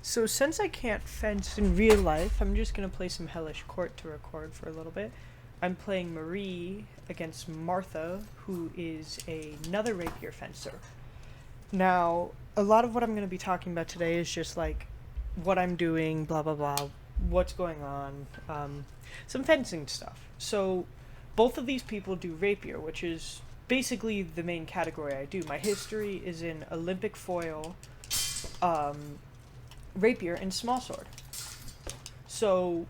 So since I can't fence in real life, I'm just gonna play some Hellish Court to record for a little bit. I'm playing Marie against Martha, who is another rapier fencer. Now, a lot of what I'm gonna be talking about today is just like what I'm doing, blah blah blah, what's going on, some fencing stuff. So both of these people do rapier, which is basically the main category I do. My history is in Olympic foil, rapier, and smallsword. So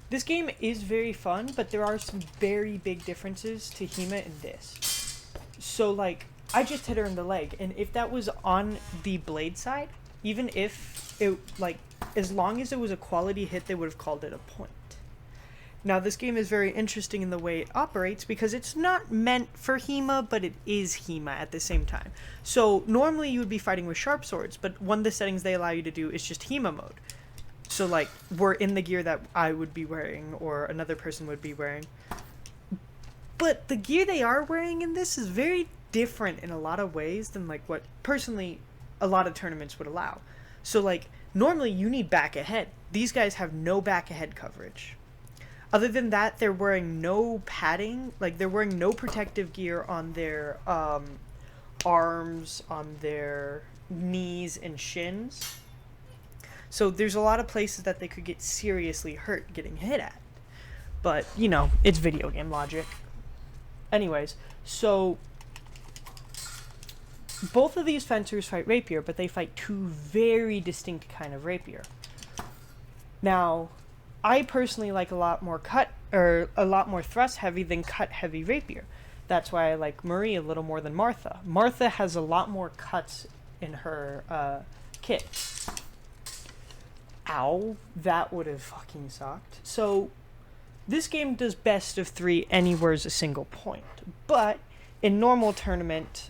this game is very fun, but there are some very big differences to Hema in this. So like, I just hit her in the leg, and if that was on the blade side, even if it, like, as long as it was a quality hit, they would have called it a point. Now, this game is very interesting in the way it operates because it's not meant for Hema, but it is Hema at the same time. So, normally you would be fighting with sharp swords, but one of the settings they allow you to do is just Hema mode. So, like, we're in the gear that I would be wearing, or another person would be wearing. But the gear they are wearing in this is very different in a lot of ways than, like, what, personally, a lot of tournaments would allow. So, like, normally you need back ahead. These guys have no back ahead coverage. Other than that, they're wearing no padding. Like, they're wearing no protective gear on their arms, on their knees and shins. So there's a lot of places that they could get seriously hurt getting hit at. But, you know, it's video game logic. Anyways, so both of these fencers fight rapier, but they fight two very distinct kind of rapier. Now, I personally like a lot more thrust heavy than cut heavy rapier. That's why I like Marie a little more than Martha. Martha has a lot more cuts in her kit. Ow, that would have fucking sucked. So, this game does best of 3 anywhere's a single point. But, in normal tournament,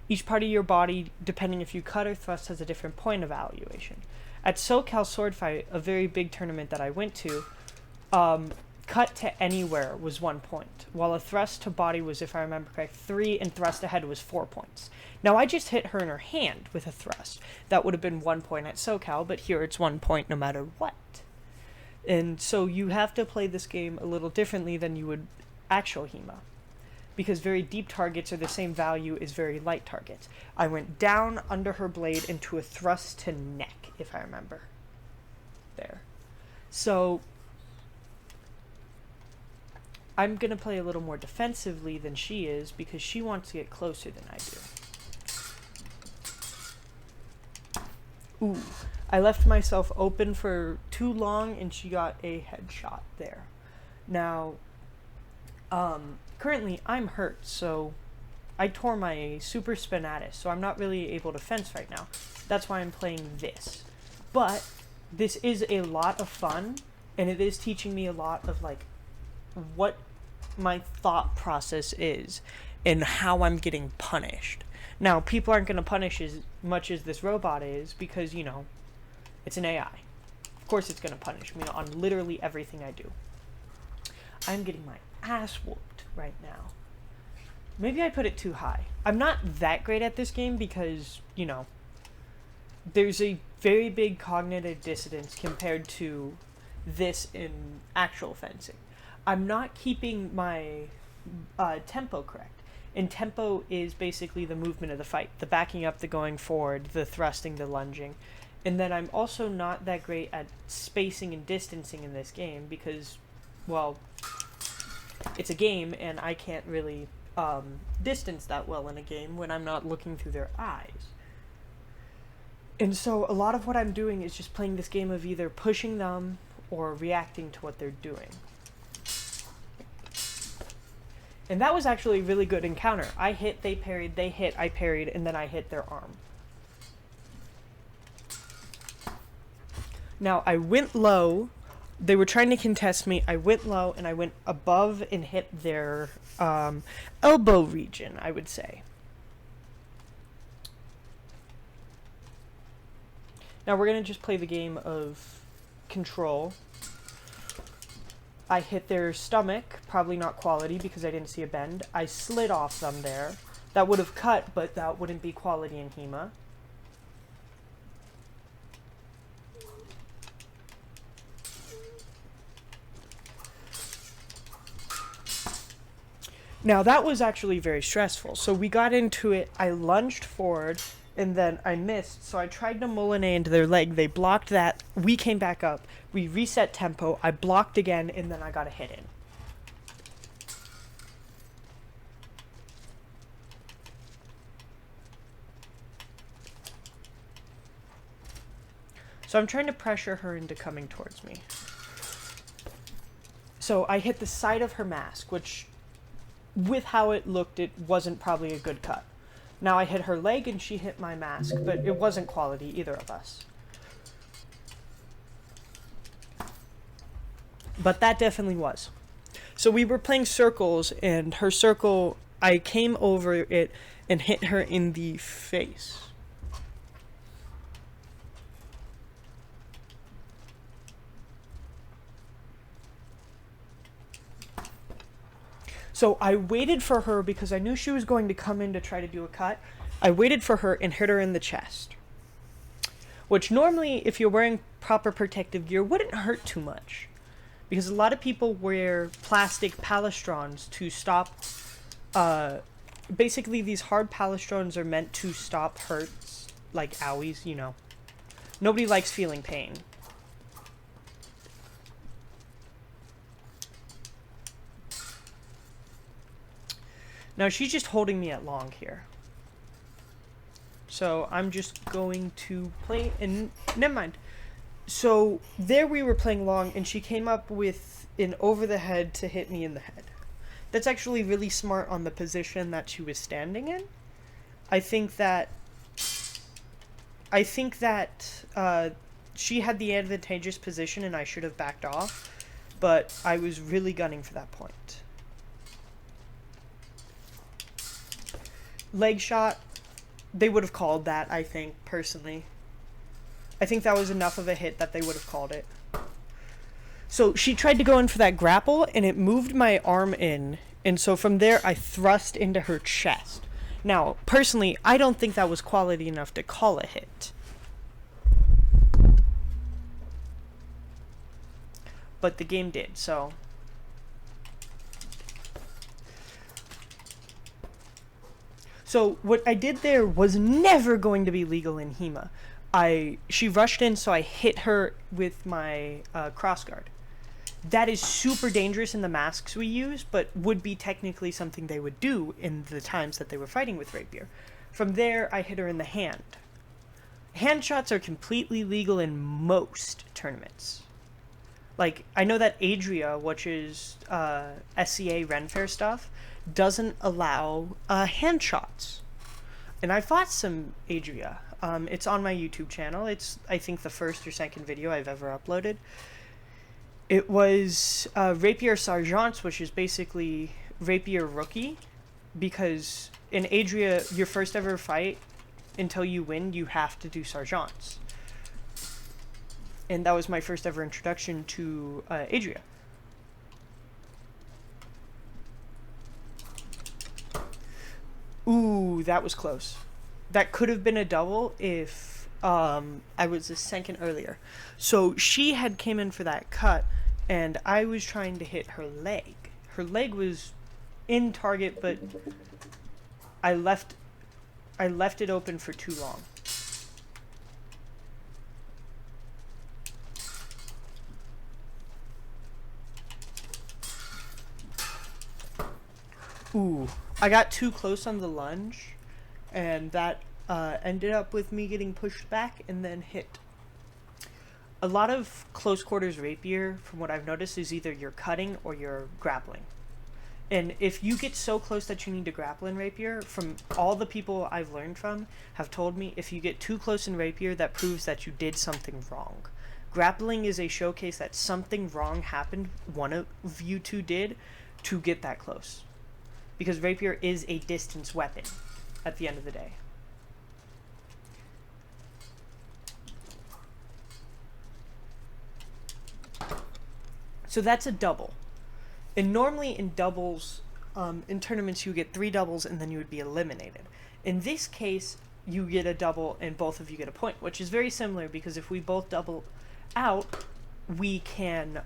each part of your body, depending if you cut or thrust, has a different point evaluation. At SoCal Swordfight, a very big tournament that I went to, cut to anywhere was 1 point, while a thrust to body was, if I remember correct, 3, and thrust ahead was 4 points. Now, I just hit her in her hand with a thrust. That would have been 1 point at SoCal, but here it's 1 point no matter what. And so you have to play this game a little differently than you would actual Hema, because very deep targets are the same value as very light targets. I went down under her blade into a thrust to neck, if I remember. There. So, I'm going to play a little more defensively than she is, because she wants to get closer than I do. Ooh. I left myself open for too long, and she got a headshot there. Now, currently, I'm hurt, so I tore my super spinatus, so I'm not really able to fence right now. That's why I'm playing this. But this is a lot of fun, and it is teaching me a lot of, like, what my thought process is and how I'm getting punished. Now, people aren't going to punish as much as this robot is because, you know, it's an AI. Of course it's going to punish me on literally everything I do. I'm getting my ass whooped right now. Maybe I put it too high. I'm not that great at this game because, you know, there's a very big cognitive dissonance compared to this in actual fencing. I'm not keeping my tempo correct. And tempo is basically the movement of the fight. The backing up, the going forward, the thrusting, the lunging. And then I'm also not that great at spacing and distancing in this game because, well, it's a game and I can't really distance that well in a game when I'm not looking through their eyes. And so a lot of what I'm doing is just playing this game of either pushing them or reacting to what they're doing. And that was actually a really good encounter. I hit, they parried, they hit, I parried, and then I hit their arm. Now, I went low. They were trying to contest me. I went low, and I went above and hit their elbow region, I would say. Now, we're going to just play the game of control. I hit their stomach, probably not quality because I didn't see a bend. I slid off them there. That would have cut, but that wouldn't be quality in Hema. Now that was actually very stressful. So we got into it, I lunged forward, and then I missed. So I tried to Moulinet into their leg. They blocked that. We came back up. We reset tempo. I blocked again, and then I got a hit in. So I'm trying to pressure her into coming towards me. So I hit the side of her mask, which, with how it looked, it wasn't probably a good cut. Now I hit her leg and she hit my mask, but it wasn't quality, either of us. But that definitely was. So we were playing circles, and her circle, I came over it and hit her in the face. So I waited for her because I knew she was going to come in to try to do a cut. I waited for her and hit her in the chest. Which normally, if you're wearing proper protective gear, wouldn't hurt too much. Because a lot of people wear plastic palastrons to stop... basically, these hard palastrons are meant to stop hurts, like owies, you know. Nobody likes feeling pain. Now she's just holding me at long here. So I'm just going to play, and never mind. So there we were playing long, and she came up with an over the head to hit me in the head. That's actually really smart on the position that she was standing in. I think that she had the advantageous position and I should have backed off, but I was really gunning for that point. Leg shot, they would have called that, I think, personally. I think that was enough of a hit that they would have called it. So she tried to go in for that grapple, and it moved my arm in, and so from there I thrust into her chest. Now, personally, I don't think that was quality enough to call a hit. But the game did, so... So what I did there was never going to be legal in Hema. She rushed in, so I hit her with my crossguard. That is super dangerous in the masks we use, but would be technically something they would do in the times that they were fighting with rapier. From there, I hit her in the hand. Hand shots are completely legal in most tournaments. Like, I know that Adria, which is SCA Renfair stuff, doesn't allow hand shots. And I fought some Adria. It's on my YouTube channel. It's, I think, the first or second video I've ever uploaded. It was Rapier Sergeants, which is basically Rapier Rookie, because in Adria, your first ever fight, until you win, you have to do Sergeants. And that was my first ever introduction to Adria. Ooh, that was close. That could have been a double if I was a second earlier. So she had came in for that cut, and I was trying to hit her leg. Her leg was in target, but I left it open for too long. Ooh, I got too close on the lunge, and that ended up with me getting pushed back and then hit. A lot of close quarters rapier, from what I've noticed, is either you're cutting or you're grappling. And if you get so close that you need to grapple in rapier, from all the people I've learned from, have told me if you get too close in rapier, that proves that you did something wrong. Grappling is a showcase that something wrong happened, one of you two did, to get that close. Because rapier is a distance weapon at the end of the day. So that's a double. And normally in doubles, in tournaments you get 3 doubles and then you would be eliminated. In this case, you get a double and both of you get a point, which is very similar because if we both double out, we can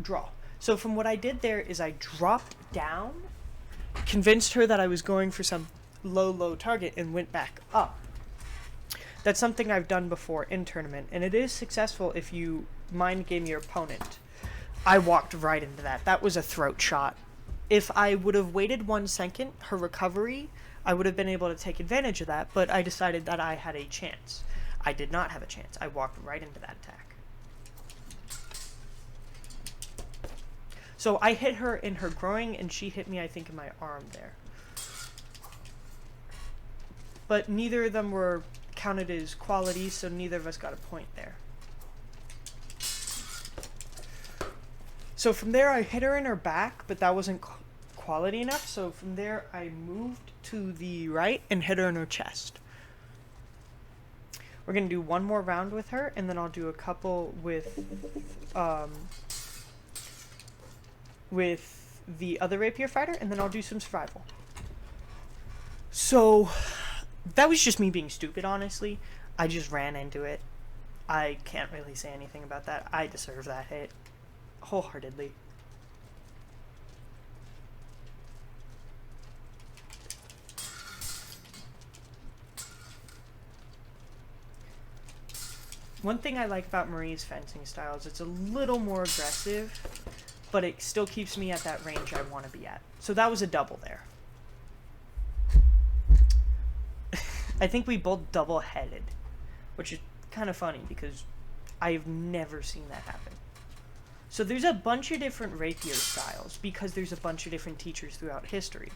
draw. So from what I did there is I dropped down convinced her that I was going for some low target and went back up. That's something I've done before in tournament, and it is successful if you mind game your opponent. I walked right into that. That was a throat shot. If I would have waited 1 second, her recovery, I would have been able to take advantage of that, but I decided that I had a chance. I did not have a chance. I walked right into that attack. So I hit her in her groin, and she hit me, I think, in my arm there. But neither of them were counted as quality, so neither of us got a point there. So from there, I hit her in her back, but that wasn't quality enough. So from there, I moved to the right and hit her in her chest. We're going to do one more round with her, and then I'll do a couple with the other rapier fighter, and then I'll do some survival. So that was just me being stupid, honestly. I just ran into it. I can't really say anything about that. I deserve that hit. Wholeheartedly. One thing I like about Marie's fencing style is it's a little more aggressive, but it still keeps me at that range I want to be at. So that was a double there. I think we both double-headed, which is kind of funny because I've never seen that happen. So there's a bunch of different rapier styles because there's a bunch of different teachers throughout history.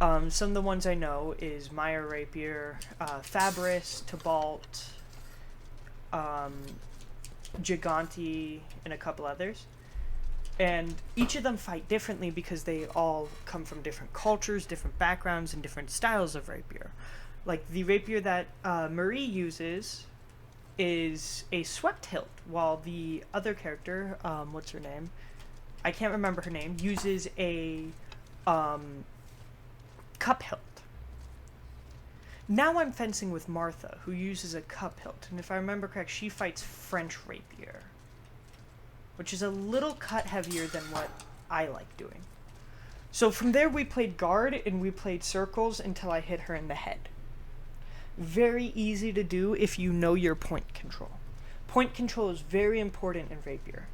Some of the ones I know is Meyer Rapier, Fabris, Tybalt, Gigante, and a couple others. And each of them fight differently because they all come from different cultures, different backgrounds, and different styles of rapier. Like the rapier that Marie uses is a swept hilt, while the other character, what's her name? I can't remember her name, uses a cup hilt. Now I'm fencing with Martha, who uses a cup hilt, and if I remember correct, she fights French rapier, which is a little cut heavier than what I like doing. So from there we played guard, and we played circles until I hit her in the head. Very easy to do if you know your point control. Point control is very important in rapier.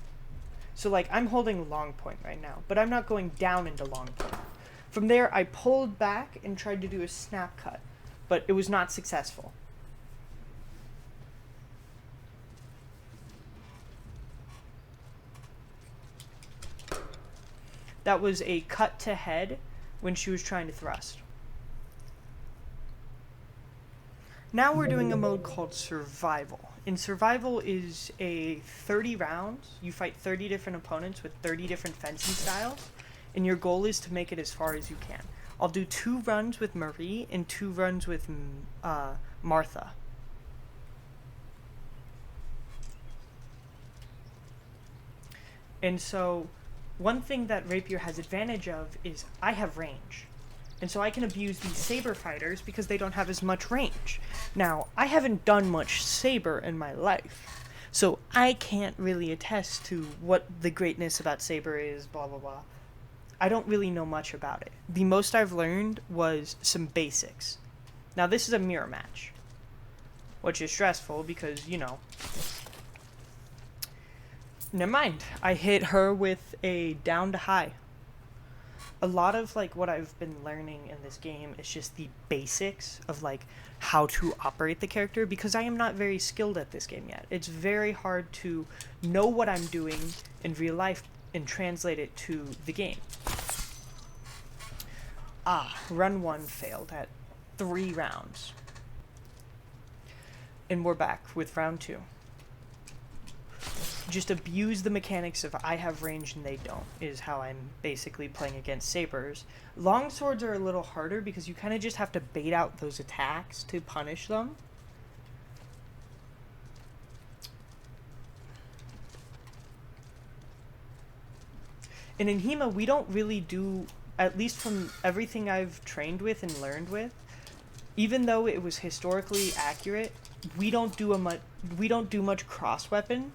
So like I'm holding long point right now, but I'm not going down into long point. From there I pulled back and tried to do a snap cut, but it was not successful. That was a cut to head when she was trying to thrust. Now we're doing a mode called Survival. And Survival is a 30 rounds. You fight 30 different opponents with 30 different fencing styles. And your goal is to make it as far as you can. I'll do 2 runs with Marie and 2 runs with Martha. And so one thing that rapier has advantage of is I have range. And so I can abuse these saber fighters because they don't have as much range. Now, I haven't done much saber in my life, so I can't really attest to what the greatness about saber is, blah, blah, blah. I don't really know much about it. The most I've learned was some basics. Now, this is a mirror match, which is stressful because, you know. Never mind. I hit her with a down to high. A lot of like what I've been learning in this game is just the basics of like how to operate the character because I am not very skilled at this game yet. It's very hard to know what I'm doing in real life and translate it to the game. Run 1 failed at 3 rounds. And we're back with round 2. Just abuse the mechanics of I have range and they don't, is how I'm basically playing against sabers. Long swords are a little harder because you kind of just have to bait out those attacks to punish them. And in Hema, we don't really do, at least from everything I've trained with and learned with, even though it was historically accurate, we don't do much cross weapon.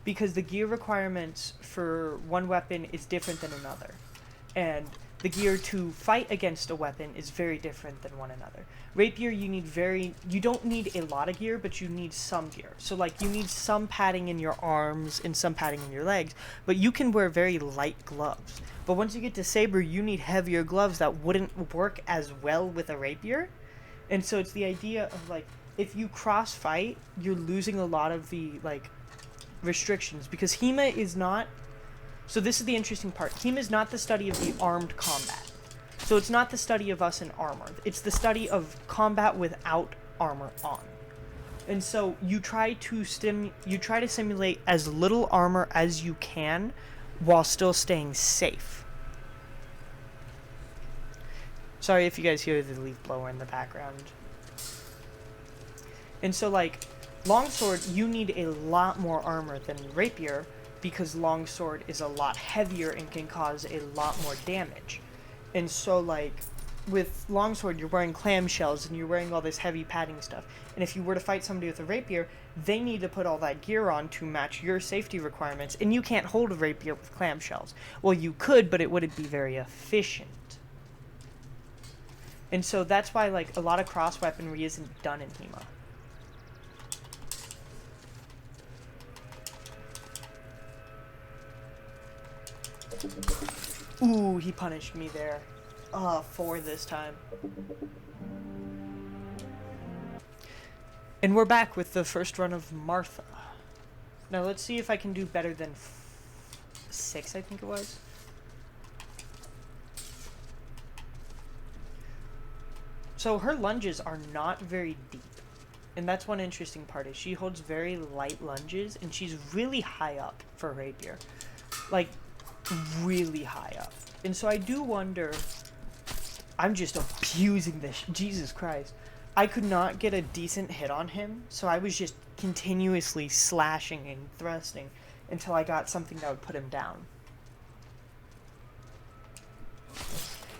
Because the gear requirements for one weapon is different than another. And the gear to fight against a weapon is very different than one another. Rapier, you don't need a lot of gear, but you need some gear. So like you need some padding in your arms and some padding in your legs, but you can wear very light gloves. But once you get to saber, you need heavier gloves that wouldn't work as well with a rapier. And so it's the idea of like, if you cross fight, you're losing a lot of the like restrictions, because Hema is not. So this is the interesting part. Hema is not the study of the armed combat. So it's not the study of us in armor. It's the study of combat without armor on. And so you try to simulate as little armor as you can while still staying safe. Sorry if you guys hear the leaf blower in the background. And so like longsword, you need a lot more armor than rapier, because longsword is a lot heavier and can cause a lot more damage. And so like with longsword, you're wearing clamshells and you're wearing all this heavy padding stuff. And if you were to fight somebody with a rapier, they need to put all that gear on to match your safety requirements, and you can't hold a rapier with clamshells. Well, you could, but it wouldn't be very efficient. And so that's why like a lot of cross weaponry isn't done in Hema. Ooh, he punished me there. 4 this time. And we're back with the first run of Martha. Now let's see if I can do better than 6, I think it was. So her lunges are not very deep. And that's one interesting part, is she holds very light lunges, and she's really high up for rapier. Like, really high up. And so I do wonder, I'm just abusing this, Jesus Christ. I could not get a decent hit on him, so I was just continuously slashing and thrusting until I got something that would put him down.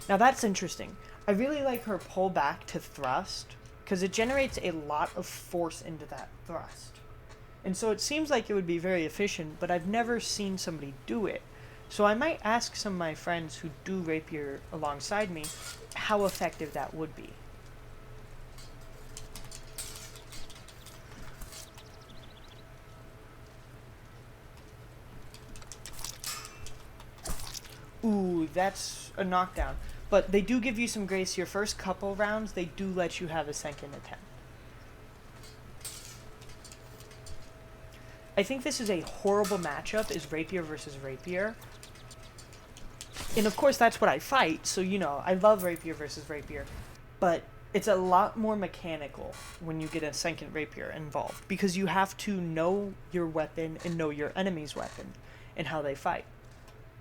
Now that's interesting. I really like her pull back to thrust, because it generates a lot of force into that thrust. And so it seems like it would be very efficient, but I've never seen somebody do it. So I might ask some of my friends who do rapier alongside me how effective that would be. Ooh, that's a knockdown. But they do give you some grace. Your first couple rounds, they do let you have a second attempt. I think this is a horrible matchup, is rapier versus rapier. And of course that's what I fight, so you know, I love rapier versus rapier. But it's a lot more mechanical when you get a second rapier involved, because you have to know your weapon and know your enemy's weapon and how they fight.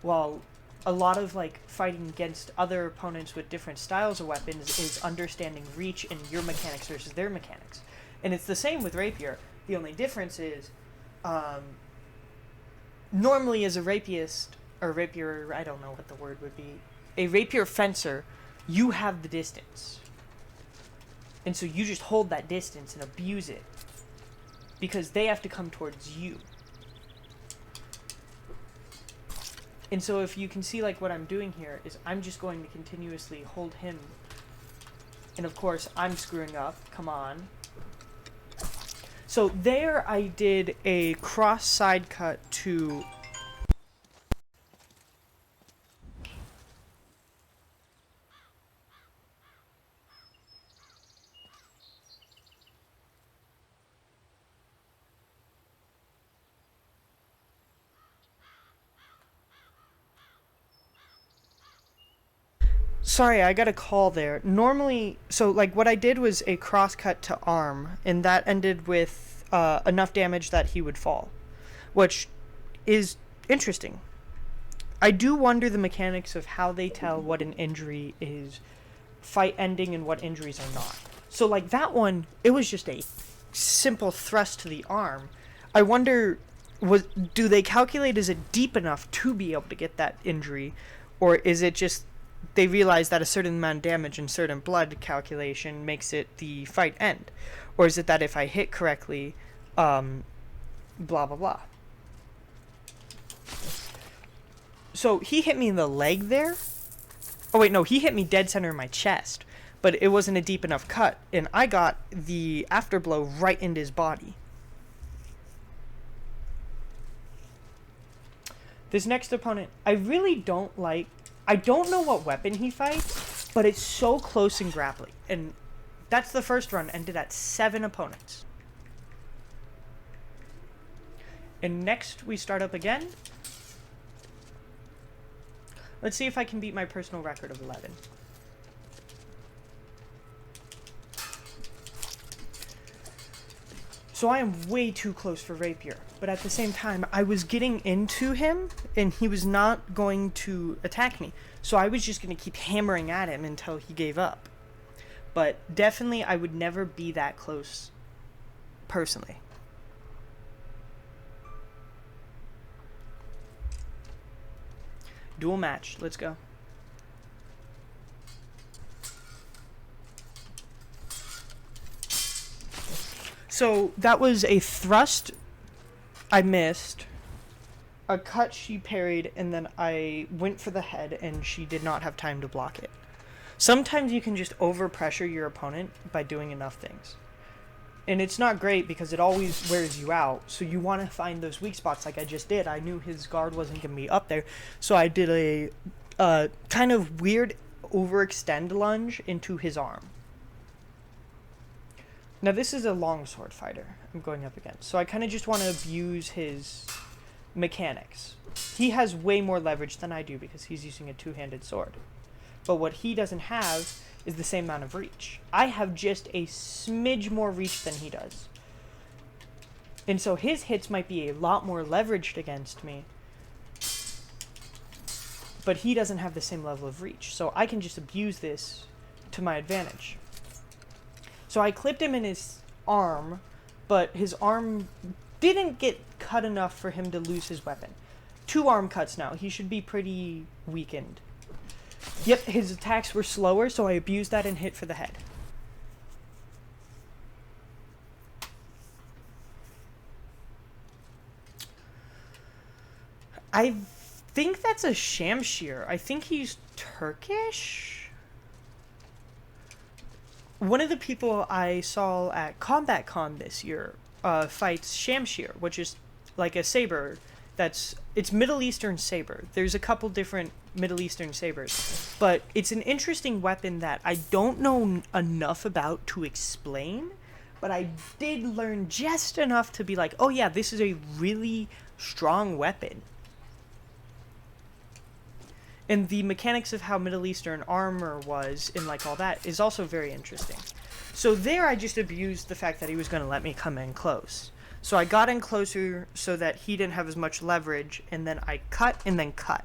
While a lot of like fighting against other opponents with different styles of weapons is understanding reach and your mechanics versus their mechanics. And it's the same with rapier. The only difference is normally as a rapist, or rapier, I don't know what the word would be, a rapier fencer, you have the distance. And so you just hold that distance and abuse it, because they have to come towards you. And so if you can see like what I'm doing here is I'm just going to continuously hold him. And of course I'm screwing up, come on. So there I did a cross side cut to Sorry, I got a call there. Normally, so like what I did was a cross cut to arm, and that ended with enough damage that he would fall, which is interesting. I do wonder the mechanics of how they tell what an injury is fight ending and what injuries are not. So like that one, it was just a simple thrust to the arm. I wonder, do they calculate, is it deep enough to be able to get that injury, or is it just they realize that a certain amount of damage and certain blood calculation makes it the fight end? Or is it that if I hit correctly, blah, blah, blah. So he hit me in the leg there, Oh wait, no, he hit me dead center in my chest, but it wasn't a deep enough cut, and I got the afterblow right into his body. This next opponent, I really don't like. I don't know what weapon he fights, but it's so close in grappling. And that's the first run, ended at 7 opponents. And next we start up again. Let's see if I can beat my personal record of 11. So I am way too close for Rapier, but at the same time, I was getting into him, and he was not going to attack me. So I was just going to keep hammering at him until he gave up. But definitely, I would never be that close, personally. Dual match, let's go. So that was a thrust I missed, a cut she parried, and then I went for the head and she did not have time to block it. Sometimes you can just overpressure your opponent by doing enough things. And it's not great because it always wears you out, so you want to find those weak spots like I just did. I knew his guard wasn't going to be up there, so I did a kind of weird overextend lunge into his arm. Now this is a longsword fighter I'm going up against, so I kind of just want to abuse his mechanics. He has way more leverage than I do because he's using a two-handed sword. But what he doesn't have is the same amount of reach. I have just a smidge more reach than he does. And so his hits might be a lot more leveraged against me, but he doesn't have the same level of reach. So I can just abuse this to my advantage. So I clipped him in his arm, but his arm didn't get cut enough for him to lose his weapon. 2 arm cuts now. He should be pretty weakened. Yep, his attacks were slower, so I abused that and hit for the head. I think that's a Shamshir. I think he's Turkish? One of the people I saw at Combat Con this year fights Shamshir, which is like a saber it's Middle Eastern saber. There's a couple different Middle Eastern sabers, but it's an interesting weapon that I don't know enough about to explain, but I did learn just enough to be like, oh yeah, this is a really strong weapon. And the mechanics of how Middle Eastern armor was and like all that is also very interesting. So there I just abused the fact that he was going to let me come in close. So I got in closer so that he didn't have as much leverage, and then I cut and then cut,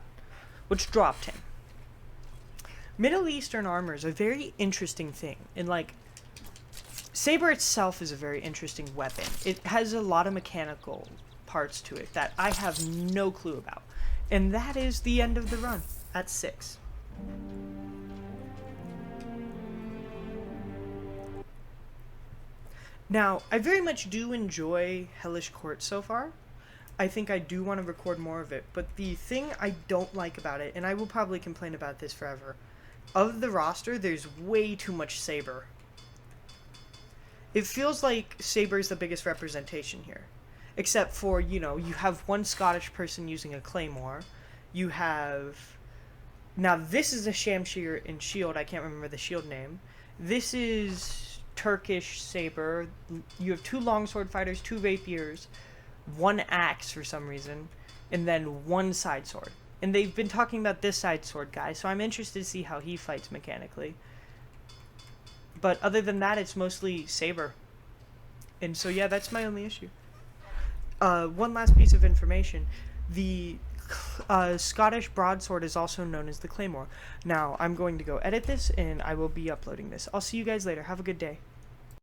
which dropped him. Middle Eastern armor is a very interesting thing. And like, saber itself is a very interesting weapon. It has a lot of mechanical parts to it that I have no clue about. And that is the end of the run at 6. Now, I very much do enjoy Hellish Court so far. I think I do want to record more of it, but the thing I don't like about it, and I will probably complain about this forever, of the roster, there's way too much Saber. It feels like Saber is the biggest representation here. Except for, you know, you have one Scottish person using a claymore. You have... Now, this is a Shamshir and shield. I can't remember the shield name. This is Turkish saber. You have 2 longsword fighters, 2 rapiers, 1 axe for some reason, and then 1 side sword. And they've been talking about this side sword guy, so I'm interested to see how he fights mechanically. But other than that, it's mostly saber. And so, yeah, that's my only issue. One last piece of information. The Scottish broadsword is also known as the claymore. Now, I'm going to go edit this, and I will be uploading this. I'll see you guys later. Have a good day.